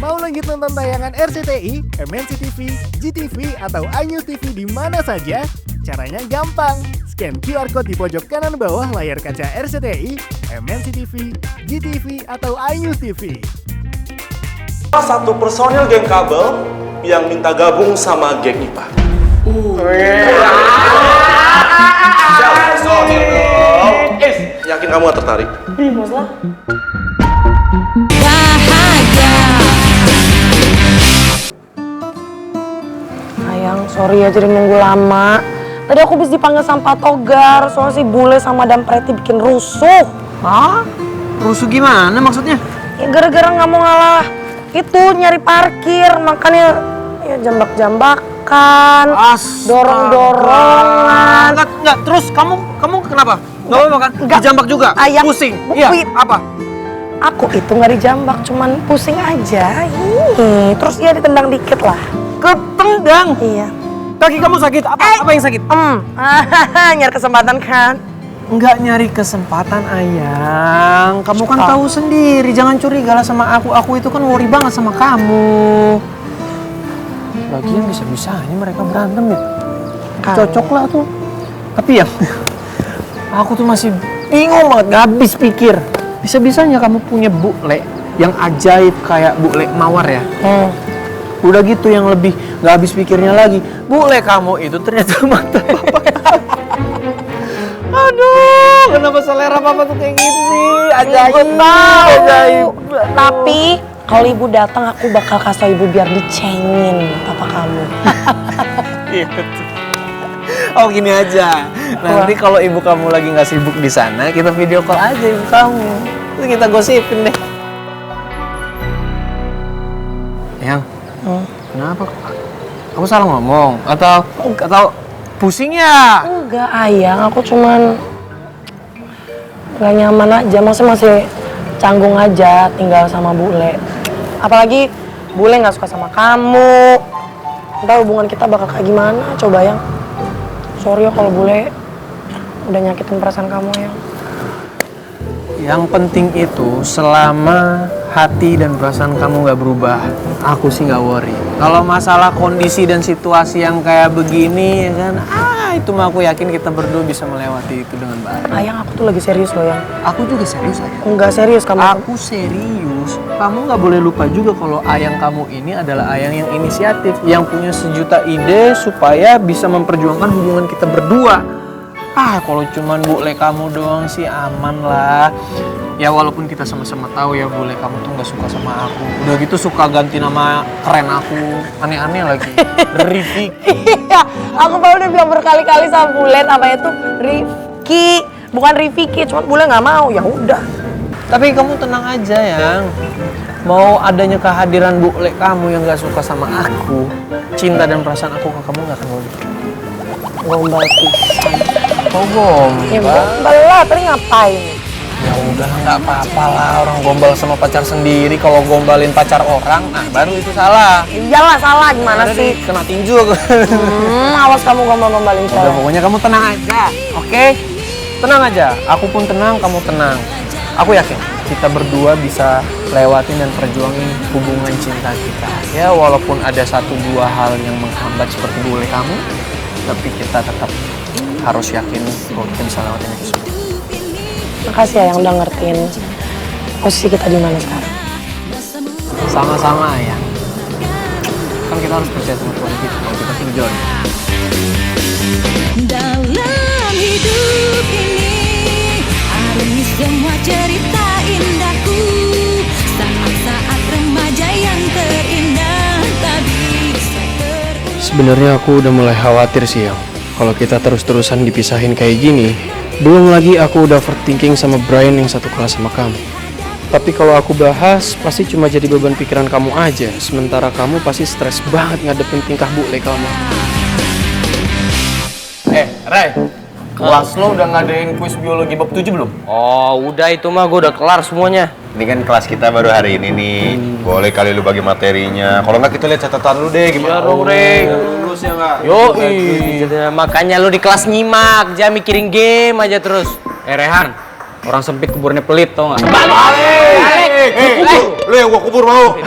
Mau lanjut nonton tayangan RCTI, MNC TV, GTV, atau iNews TV di mana saja? Caranya gampang. Scan QR Code di pojok kanan bawah layar kaca RCTI, MNC TV, GTV, atau iNews TV. Satu personil geng kabel yang minta gabung sama geng IPA. Siapa personil dong? Yakin kamu gak tertarik? Masalah? Sayang, sorry ya jadi nunggu lama. Tadi aku habis dipanggil sama Pak Togar, soalnya si Bule sama Dampreti bikin rusuh. Hah? Rusuh gimana maksudnya? Ya gara-gara nggak mau ngalah itu nyari parkir, makanya ya jambak-jambakan, dorong-dorongan. Enggak, terus kamu kenapa? Nggak apa-apa kan? Enggak. Dijambak juga? Ayam. Pusing? Iya, apa? Aku itu nggak dijambak, cuman pusing aja. Ih, terus ya ditendang dikit lah. Ketendang? Iya. Kaki kamu sakit? Apa yang sakit? Nyari kesempatan kan? Enggak nyari kesempatan, Ayang. Kamu kan tahu sendiri, jangan curiga lah sama aku. Aku itu kan worry banget sama kamu. Lagian bisa-bisanya mereka berantem ya. Cocok lah tuh. Tapi ya, aku tuh masih bingung banget, gak habis pikir. Bisa-bisanya kamu punya bule yang ajaib kayak bule Mawar ya. Udah gitu yang lebih gak habis pikirnya lagi, bule kamu itu ternyata mata papa. Aduh, kenapa selera papa tuh kayak gitu sih? Ajaib. Ajaib. Tapi kalau ibu datang aku bakal kasih ibu biar dicengin papa kamu. Iya betul. Oh gini aja. Nanti kalau ibu kamu lagi nggak sibuk di sana, kita video call aja ibu kamu. Terus kita gosipin deh. Yang, kenapa? Kamu salah ngomong atau pusing ya? Enggak, Ayang, aku cuman nggak nyaman aja, maksudnya masih canggung aja tinggal sama bule. Apalagi bule nggak suka sama kamu. Entah hubungan kita bakal kayak gimana, coba Yang. Sorry ya kalau bule udah nyakitin perasaan kamu, Yang. Yang penting itu selama hati dan perasaan kamu nggak berubah, aku sih nggak worry. Kalau masalah kondisi dan situasi yang kayak begini, ya kan, itu mah aku yakin kita berdua bisa melewati itu dengan baik. Ayang, aku tuh lagi serius loh, Yang. Aku juga serius, Ayang. Enggak serius kamu. Aku serius. Kamu nggak boleh lupa juga kalau Ayang kamu ini adalah Ayang yang inisiatif, yang punya sejuta ide supaya bisa memperjuangkan hubungan kita berdua. Kalau cuman bule kamu doang sih aman lah. Ya walaupun kita sama-sama tahu ya bule kamu tuh nggak suka sama aku. Udah gitu suka ganti nama keren aku, aneh-aneh lagi. Rifki. Iya, aku baru udah bilang berkali-kali sama bule namanya tuh Rifki, bukan Rifki. Cuma bule nggak mau, ya udah. Tapi kamu tenang aja, Yang. Mau adanya kehadiran bule kamu yang nggak suka sama aku, cinta dan perasaan aku ke kamu nggak akan gombal. Gombal pisan. Oh gombal? Ya gombal lah, tadi ngapain? Ya udah nggak apa-apa lah, orang gombal sama pacar sendiri. Kalau gombalin pacar orang, nah baru itu salah. Iyalah salah, gimana Ada sih? kena tinju aku. Awas kamu gombal-gombalin Udah cewek. pokoknya kamu tenang aja, oke? Tenang aja, aku pun tenang, kamu tenang. Aku yakin kita berdua bisa lewatin dan perjuangin hubungan cinta kita. Ya walaupun ada satu dua hal yang menghambat seperti bule kamu, tapi kita tetap harus yakin bahwa kita bisa lewatin itu semua. Makasih ya yang udah ngertiin posisi kita di mana sekarang. Sama-sama ya. Kan kita harus percaya sama Tuhan kita kalau kita tuh jodoh. Dalam hidup ini alami semua cerita indahku, saat-saat remaja yang terindah tak bisa terulang. Sebenarnya aku udah mulai khawatir sih, Yang. Kalau kita terus-terusan dipisahin kayak gini, belum lagi aku udah overthinking sama Brian yang satu kelas sama kamu. Tapi kalau aku bahas, pasti cuma jadi beban pikiran kamu aja. Sementara kamu pasti stres banget ngadepin tingkah bule kamu. Ray, kelas lo udah ngadain kuis biologi bab 7 belum? Oh, udah itu mah gue udah kelar semuanya. Ini kan kelas kita baru hari ini nih. Boleh kali lu bagi materinya. Kalau nggak kita lihat catatan lu deh gimana. Ya dong, Ray. Lulus ya nggak? Yoi. Makanya lu di kelas nyimak, jangan mikirin game aja terus. Rehan, orang sempit kuburnya pelit tau nggak? Balik! Lu yang gua kubur mau.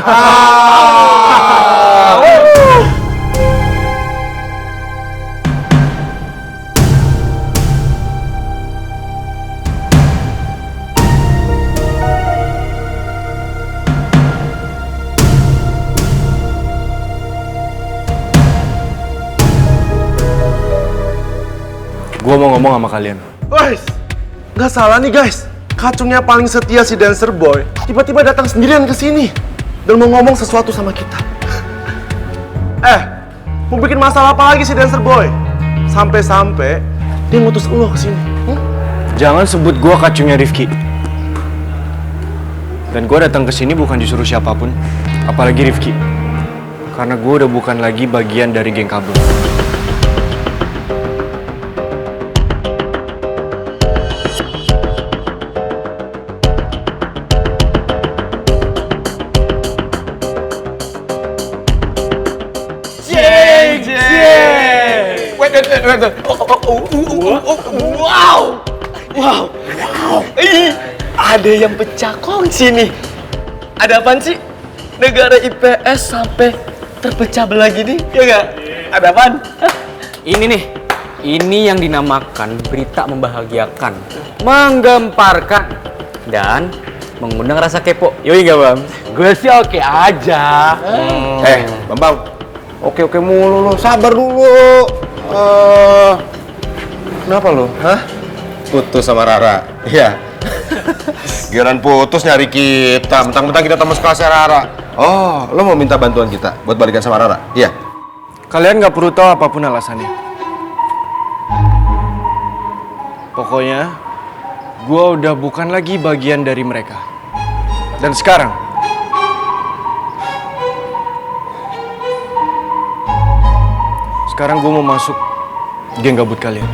Gua mau ngomong sama kalian. Guys, nggak salah nih guys. Kacungnya paling setia si Dancer Boy tiba-tiba datang sendirian ke sini dan mau ngomong sesuatu sama kita. Mau bikin masalah apa lagi si Dancer Boy? Sampai-sampai dia ngutus lo ke sini. Jangan sebut gua kacungnya Rifki. Dan gua datang ke sini bukan disuruh siapapun, apalagi Rifki. Karena gua udah bukan lagi bagian dari geng kabel. Wow. Ada yang pecah kongsi nih. Ada apaan sih? Negara IPS sampai terpecah belah gini, ya nggak? Ada apaan? Ini nih, ini yang dinamakan berita membahagiakan, menggemparkan, dan mengundang rasa kepo. Yoi gak Bang? Gue sih oke aja. Bambang. Oke mulu lo. Sabar dulu. Kenapa lo? Hah? Putus sama Rara? Iya. Giliran putus nyari kita. Mentang-mentang kita teman sekelasnya Rara. Oh, lo mau minta bantuan kita buat balikan sama Rara? Iya. Kalian nggak perlu tahu apapun alasannya. Pokoknya, gua udah bukan lagi bagian dari mereka. Dan sekarang, gue mau masuk geng gabut kalian.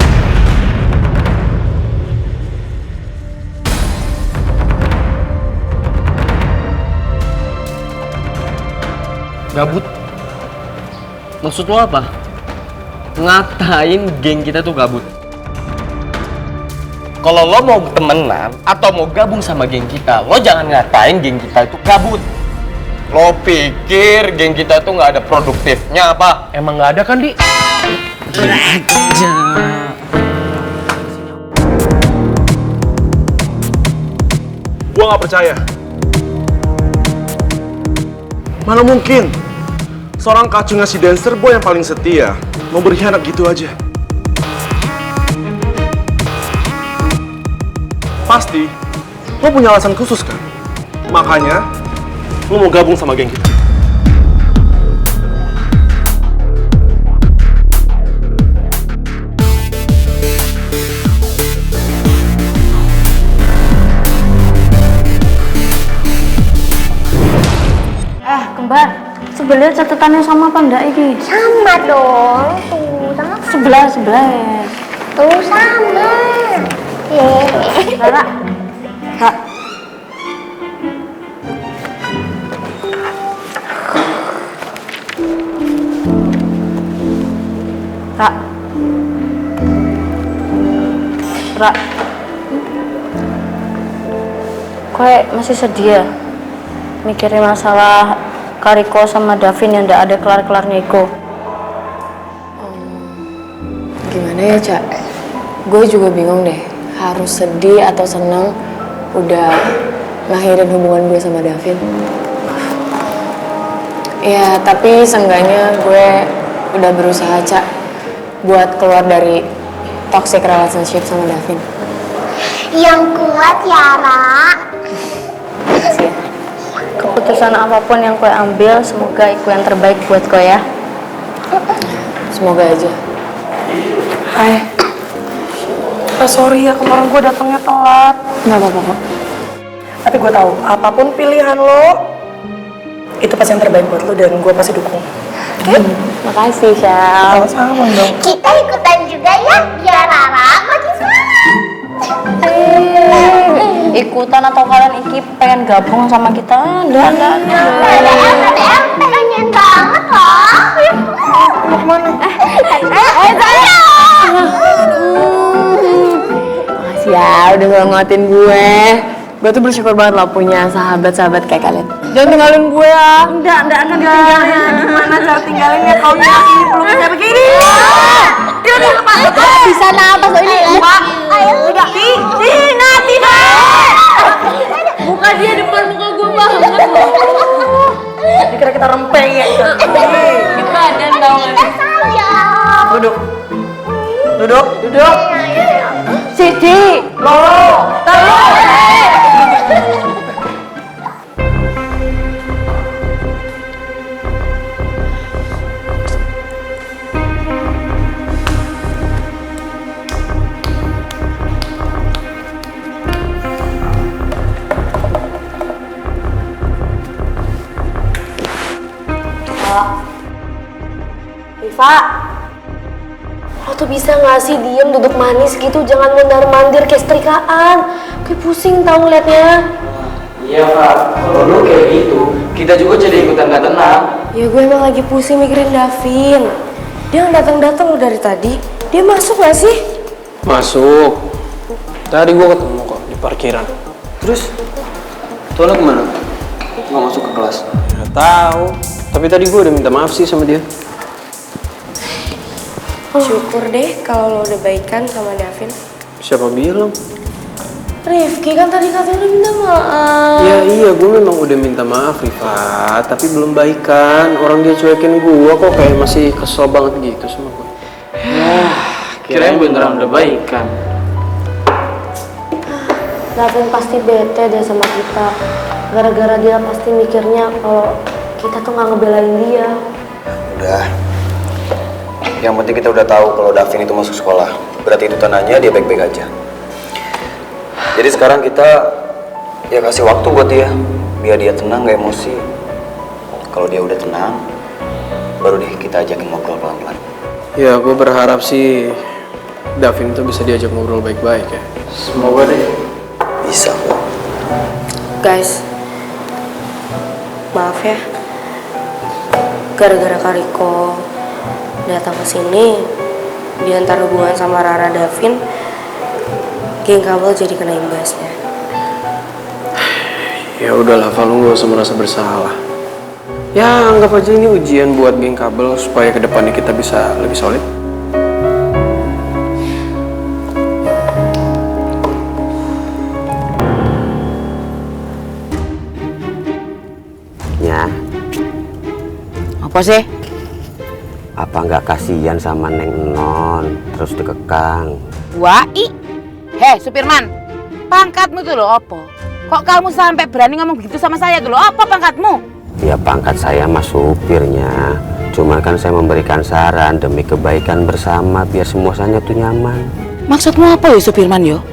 Gabut? Maksud lo apa? Ngatain geng kita tuh gabut? Kalau lo mau temenan atau mau gabung sama geng kita, lo jangan ngatain geng kita itu gabut. Lo pikir geng kita tuh nggak ada produktifnya apa? Emang nggak ada kan, Di? Gua nggak percaya. Mana mungkin seorang kacungnya si Dancer Boy yang paling setia mau berkhianat gitu aja. Pasti lo punya alasan khusus kan? Makanya lo mau gabung sama geng kita. Kembar, sebelah catatannya sama apa enggak ini? Sama dong, tuh sama. Sebelah. Tuh sama. Rara, Kak. Kak. Kowe masih sedih ya? Mikirin masalah Kariko sama Davin yang ndak ada kelar-kelarnya Iko. Gimana ya, Cak? Gue juga bingung deh, harus sedih atau senang udah ngakhirin hubungan gue sama Davin. Ya, tapi seenggaknya gue udah berusaha, Cak, buat keluar dari toxic relationship sama Davin. Yang kuat ya, Ra. Makasih ya. Keputusan apapun yang kue ambil, semoga itu yang terbaik buat kue ya. Semoga aja. Sorry ya, kemarin gue datangnya telat. Nggak apa-apa kok. Tapi gue tahu, apapun pilihan lo, itu pasti yang terbaik buat lo dan gue pasti dukung. Oke? Makasih, Syal. Sama-sama dong. Kita ikutan juga ya, biar Rara makin semangat. Ikutan atau kalian iki pengen gabung sama kita? Enggak. LDR pengen banget loh. Mau kemana? Makasih ya udah ngelotin gue. Gue tuh bersyukur banget lo punya sahabat-sahabat kayak kalian. Jangan tinggalin gue ya. Enggak akan ditinggalin. Gimana cara tinggalinnya kalau ini belum kayak begini? Bisa napas ini. Ayo. Udah. Nanti muka dia depan muka gue banget. Dikira kita rempeng ya. Kita dan tau gak? Sayang. Duduk. Duduk. Sidi, Lolo, Rifa, lo tuh bisa gak sih diem duduk manis gitu, jangan mondar-mandir kayak setrikaan. Gue pusing tau ngeliatnya. Iya Pak, kalau lu kayak gitu, kita juga jadi ikutan gak tenang. Ya gue emang lagi pusing mikirin Davin. Dia gak datang-datang lo dari tadi. Dia masuk gak sih? Masuk. Tadi gua ketemu kok di parkiran. Terus, tuh anak kemana? Nggak masuk ke kelas? Nggak tahu. Tapi tadi gua udah minta maaf sih sama dia. Syukur deh kalau lo udah baikan sama Davin. Siapa bilang? Rifki kan tadi katanya udah minta maaf. Ya iya, gue memang udah minta maaf Rifa, tapi belum baikan. Orang dia cuekin gue kok kayak masih kesel banget gitu sama gue. Kirain beneran udah baikan. Davin pasti bete deh sama kita. Gara-gara dia pasti mikirnya kalau kita tuh nggak ngebelain dia. Udah. Yang penting kita udah tahu kalau Davin itu masuk sekolah. Berarti itu tandanya dia baik-baik aja. Jadi sekarang kita ya kasih waktu buat dia, biar dia tenang, gak emosi. Kalau dia udah tenang, baru deh kita ajakin ngobrol pelan-pelan. Ya gue berharap sih Davin tuh bisa diajak ngobrol baik-baik ya. Semoga deh. Bisa kok. Guys, maaf ya. Gara-gara Kak Riko datang ke sini, di antara hubungan sama Rara Davin, geng kabel jadi kena imbasnya. Ya udahlah, Val, lu gak usah merasa bersalah. Ya anggap aja ini ujian buat geng kabel supaya kedepannya kita bisa lebih solid. Ya. Apa sih? Apa nggak kasihan sama Neng Non terus dikekang? Wai, heh Supirman, pangkatmu tuh lo apa? Kok kamu sampai berani ngomong gitu sama saya tuh lo? Apa pangkatmu? Ya pangkat saya mas supirnya. Cuman kan saya memberikan saran demi kebaikan bersama biar semuanya tuh nyaman. Maksudmu apa ya Supirman yo?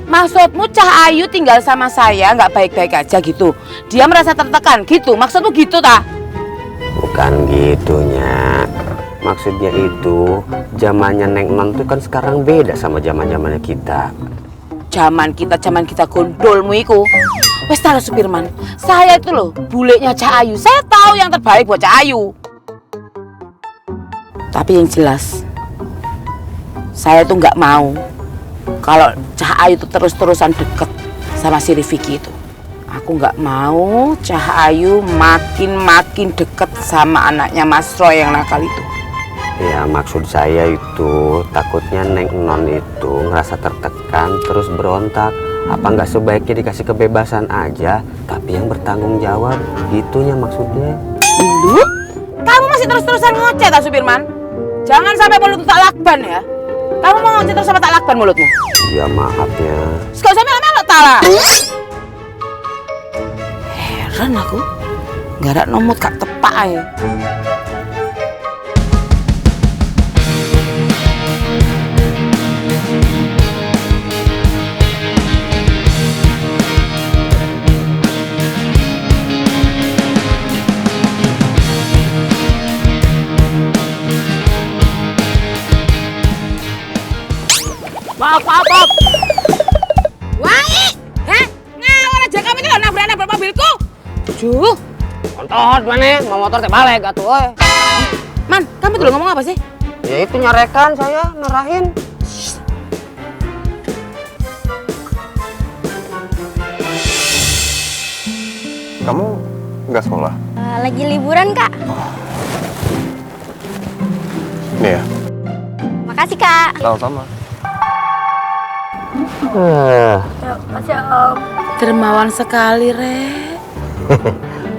Maksudmu Cah Ayu tinggal sama saya nggak baik-baik aja gitu? Dia merasa tertekan gitu? Maksudmu gitu ta? Bukan gitunya. Maksudnya itu zamannya Neng Non tuh kan sekarang beda sama zaman-zamannya kita. Zaman kita gondolmu iku. Wes taruh Supirman, saya itu loh bulenya Cah Ayu. Saya tahu yang terbaik buat Cah Ayu. Tapi yang jelas, saya tuh nggak mau kalau Cah Ayu tuh terus-terusan deket sama si Rifiki itu. Aku nggak mau Cah Ayu makin deket sama anaknya Mas Roy yang nakal itu. Ya maksud saya itu takutnya Neng Non itu ngerasa tertekan terus berontak. Apa nggak sebaiknya dikasih kebebasan aja, tapi yang bertanggung jawab, gitunya maksudnya. Lu? Kamu masih terus-terusan ngoceh tak Supirman? Jangan sampai mulutmu tak lakban ya. Kamu mau ngoceh terus sama tak lakban mulutmu? Ya maaf ya. Gak usah melok-melok tala. Heran aku, nggak ada nomor kak tepak aja. Maaf. Wai, ngawur aja kamu itu loh nabrak mobilku. Juh. Kontot mana? Mau motor teh balik atuh euy. Man, kamu tuh ngomong apa sih? Ya itu nyarekan saya, narahin. Kamu nggak sekolah? Lagi liburan, Kak. Nih ya. Makasih, Kak. Sama-sama. Makasih, Om. Dermawan sekali, Re.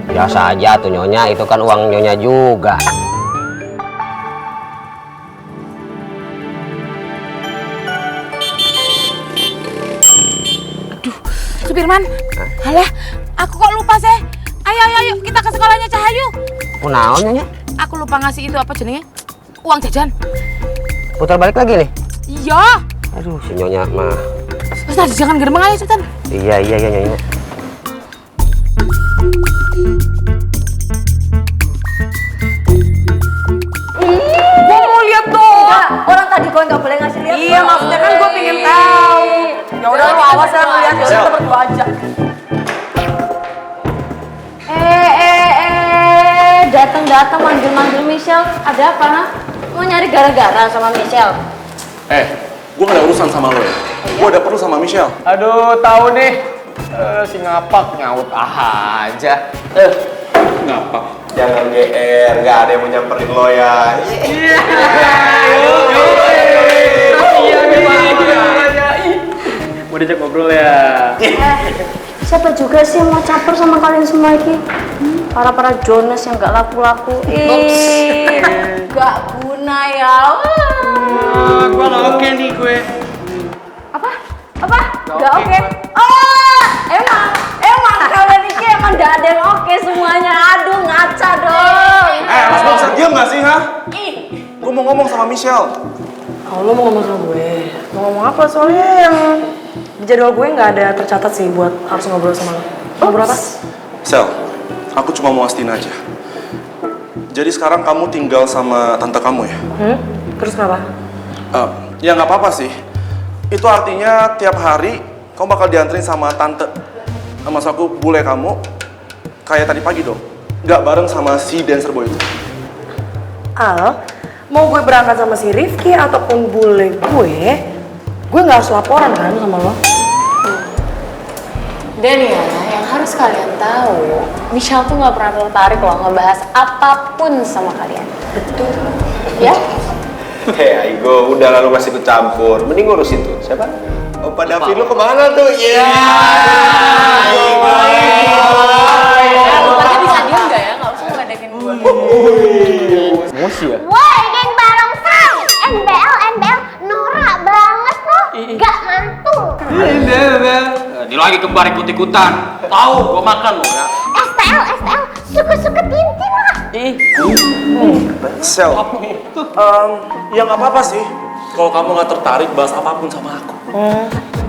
Biasa aja tuh Nyonya, itu kan uang Nyonya juga. Arman. Halah, aku kok lupa sih. Ayo, kita ke sekolahnya Cahayu. Kunaon nya? Aku lupa ngasih itu apa jenenge? Uang jajan. Putar balik lagi nih. Iya. Aduh, si Nyonya mah. Ustaz, jangan geremeng aja, cepetan. Iya, Nyonya. Gue mau lihat dong. Orang tadi gue nggak boleh ngasih lihat. Iya, maksudnya kan gue pengen tahu. Ya udah lu awas ya ngeliat, ya kita berdua aja. Datang manggil Michelle. Ada apa, ha? Mau nyari gara-gara sama Michelle? Gue gak ada urusan sama lo ya. Gue ada perlu sama Michelle. Aduh, tahu nih. Si ngapak nyaut aja. Ngapak. Jangan GR, nggak ada yang mau nyamperin lo ya. Mau diajak ngobrol ya? Siapa juga sih yang mau caper sama kalian semua ini? Para Jonas yang gak laku-laku. Gak guna ya. Gue gak oke nih gue. Apa? Gak oke? Oh, emang kalian ini emang gak ada yang oke semuanya. Aduh, ngaca dong. Mas bisa diam gak sih, ha? Gue mau ngomong sama Michelle. Oh, lo mau ngomong sama gue? Mau ngomong apa? Soalnya yang di jadwal gue nggak ada tercatat sih buat harus ngobrol sama lo. Ngobrol apa? Sel, aku cuma mau astiin aja. Jadi sekarang kamu tinggal sama tante kamu ya? Terus kenapa? Ya nggak apa-apa sih. Itu artinya tiap hari kamu bakal dianterin sama tante. Maksud aku bule kamu kayak tadi pagi dong. Nggak bareng sama si dancer boy itu. Al, mau gue berangkat sama si Rifki ataupun bule gue nggak harus laporan kan sama lo. Dan ya, yang harus kalian tahu, Michelle tuh nggak pernah tertarik loh ngebahas apapun sama kalian. Betul. Ya? Aigo, udah lalu masih ikut campur. Mending ngurus itu. Siapa? Opa Davi, lu kemana tuh? Iya. Lupanya bisa diem nggak ya? Nggak usah ngeledekin gue. Emosi ya? Woi, geng barongsai. NBL, norak banget loh. Gak mantul. Ini lagi kembar ikut-ikutan. Tahu, gua makan lo ya. STL, suka-suka Tintin lah. Sel, ya nggak apa-apa sih kalau kamu nggak tertarik bahas apapun sama aku.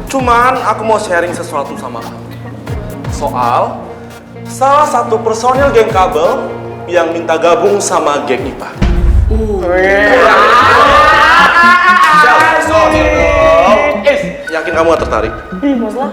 Cuman aku mau sharing sesuatu sama kamu. Soal salah satu personil geng kabel yang minta gabung sama geng IPA. Sel, personil dong. Yakin kamu nggak tertarik? Masalah?